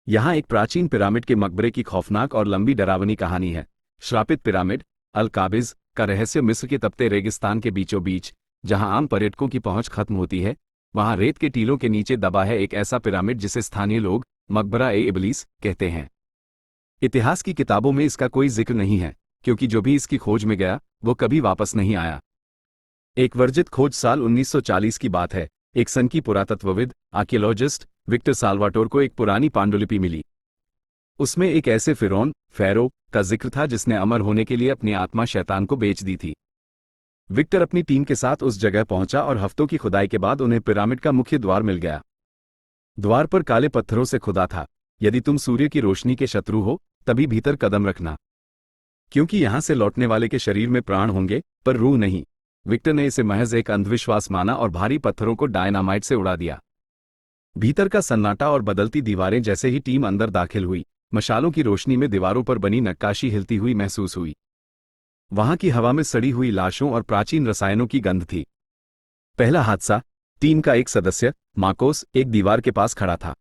यहाँ एक प्राचीन पिरामिड के मकबरे की खौफनाक और लंबी डरावनी कहानी है। श्रापित पिरामिड अल काबिज का रहस्य मिस्र के तपते रेगिस्तान के बीचों बीच, जहाँ आम पर्यटकों की पहुंच खत्म होती है, वहाँ रेत के टीलों के नीचे दबा है एक ऐसा पिरामिड जिसे स्थानीय लोग मकबरा ए इबलीस कहते हैं। इतिहास की किताबों में इसका कोई जिक्र नहीं है, क्योंकि जो भी इसकी खोज में गया वो कभी वापस नहीं आया। एक वर्जित खोज साल 1940 की बात है। एक सनकी पुरातत्वविद आर्कियोलॉजिस्ट विक्टर साल्वाटोर को एक पुरानी पांडुलिपि मिली। उसमें एक ऐसे फिरौन फैरो का जिक्र था जिसने अमर होने के लिए अपनी आत्मा शैतान को बेच दी थी। विक्टर अपनी टीम के साथ उस जगह पहुंचा और हफ्तों की खुदाई के बाद उन्हें पिरामिड का मुख्य द्वार मिल गया। द्वार पर काले पत्थरों से खुदा था। यदि तुम सूर्य की रोशनी के शत्रु हो तभी भीतर कदम रखना, क्योंकि यहां से लौटने वाले के शरीर में प्राण होंगे पर रूह नहीं। विक्टर ने इसे महज एक अंधविश्वास माना और भारी पत्थरों को डायनामाइट से उड़ा दिया। भीतर का सन्नाटा और बदलती दीवारें जैसे ही टीम अंदर दाखिल हुई, मशालों की रोशनी में दीवारों पर बनी नक्काशी हिलती हुई महसूस हुई। वहां की हवा में सड़ी हुई लाशों और प्राचीन रसायनों की गंध थी। पहला हादसा, टीम का एक सदस्य मार्कोस एक दीवार के पास खड़ा था।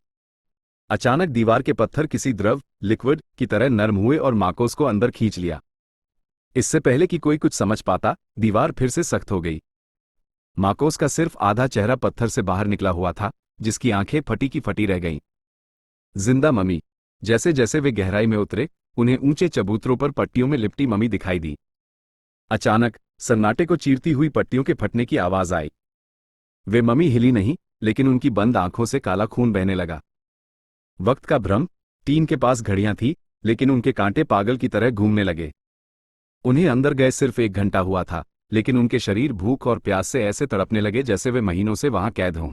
अचानक दीवार के पत्थर किसी द्रव लिक्विड की तरह नरम हुए और मार्कोस को अंदर खींच लिया। इससे पहले कि कोई कुछ समझ पाता, दीवार फिर से सख्त हो गई। मार्कोस का सिर्फ आधा चेहरा पत्थर से बाहर निकला हुआ था, जिसकी आंखें फटी की फटी रह गईं। जिंदा मम्मी। जैसे जैसे वे गहराई में उतरे, उन्हें ऊंचे चबूतरों पर पट्टियों में लिपटी मम्मी दिखाई दी। अचानक सन्नाटे को चीरती हुई पट्टियों के फटने की आवाज आई। वे मम्मी हिली नहीं, लेकिन उनकी बंद आंखों से काला खून बहने लगा। वक्त का भ्रम। टीम के पास घड़ियां थी, लेकिन उनके कांटे पागल की तरह घूमने लगे। उन्हें अंदर गए सिर्फ 1 घंटा हुआ था, लेकिन उनके शरीर भूख और प्यास से ऐसे तड़पने लगे जैसे वे महीनों से वहां कैद हों।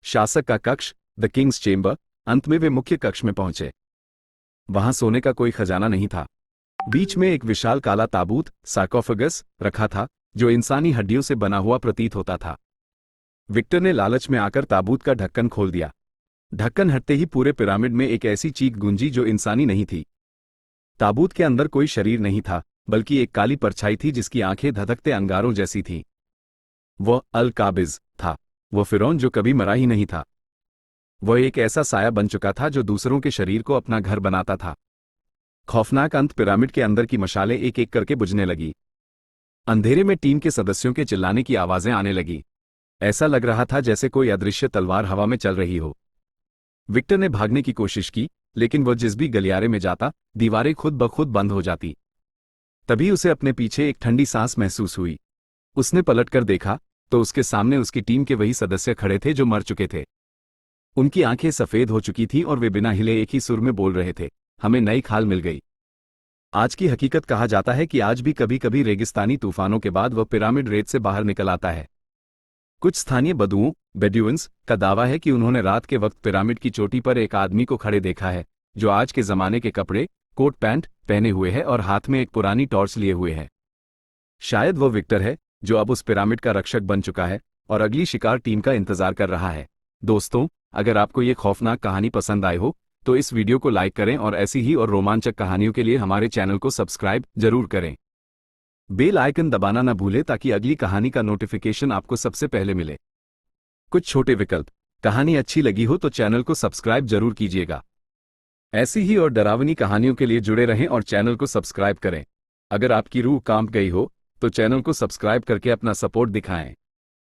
शासक का कक्ष, द किंग्स चेंबर। अंत में वे मुख्य कक्ष में पहुंचे। वहां सोने का कोई खजाना नहीं था। बीच में एक विशाल काला ताबूत सार्कोफेगस रखा था, जो इंसानी हड्डियों से बना हुआ प्रतीत होता था। विक्टर ने लालच में आकर ताबूत का ढक्कन खोल दिया। ढक्कन हटते ही पूरे पिरामिड में एक ऐसी चीख गूंजी जो इंसानी नहीं थी। ताबूत के अंदर कोई शरीर नहीं था, बल्कि एक काली परछाई थी जिसकी आंखें धधकते अंगारों जैसी थीं। वह अल काबिज था, वो फिरौन जो कभी मरा ही नहीं था। वह एक ऐसा साया बन चुका था जो दूसरों के शरीर को अपना घर बनाता था। खौफनाक अंत, पिरामिड के अंदर की मशालें एक एक करके बुझने लगी। अंधेरे में टीम के सदस्यों के चिल्लाने की आवाजें आने लगी। ऐसा लग रहा था जैसे कोई अदृश्य तलवार हवा में चल रही हो। विक्टर ने भागने की कोशिश की, लेकिन वह जिस भी गलियारे में जाता, दीवारें खुद ब खुद बंद हो जाती। तभी उसे अपने पीछे एक ठंडी सांस महसूस हुई। उसने पलटकर देखा तो उसके सामने उसकी टीम के वही सदस्य खड़े थे जो मर चुके थे। उनकी आंखें सफेद हो चुकी थीं और वे बिना हिले एक ही सुर में बोल रहे थे, हमें नई खाल मिल गई। आज की हकीकत कहा जाता है कि आज भी कभी कभी रेगिस्तानी तूफानों के बाद वह पिरामिड रेत से बाहर निकल आता है। कुछ स्थानीय बदुओं बेडुइन्स का दावा है कि उन्होंने रात के वक्त पिरामिड की चोटी पर एक आदमी को खड़े देखा है, जो आज के जमाने के कपड़े कोट पैंट पहने हुए है और हाथ में एक पुरानी टॉर्च लिए हुए है। शायद वो विक्टर है, जो अब उस पिरामिड का रक्षक बन चुका है और अगली शिकार टीम का इंतजार कर रहा है। दोस्तों, अगर आपको ये खौफनाक कहानी पसंद आई हो तो इस वीडियो को लाइक करें और ऐसी ही और रोमांचक कहानियों के लिए हमारे चैनल को सब्सक्राइब जरूर करें। बेल आइकन दबाना न भूलें ताकि अगली कहानी का नोटिफिकेशन आपको सबसे पहले मिले। कुछ छोटे विकल्प। कहानी अच्छी लगी हो तो चैनल को सब्सक्राइब जरूर कीजिएगा। ऐसी ही और डरावनी कहानियों के लिए जुड़े रहें और चैनल को सब्सक्राइब करें। अगर आपकी रूह कांप गई हो तो चैनल को सब्सक्राइब करके अपना सपोर्ट दिखाएं।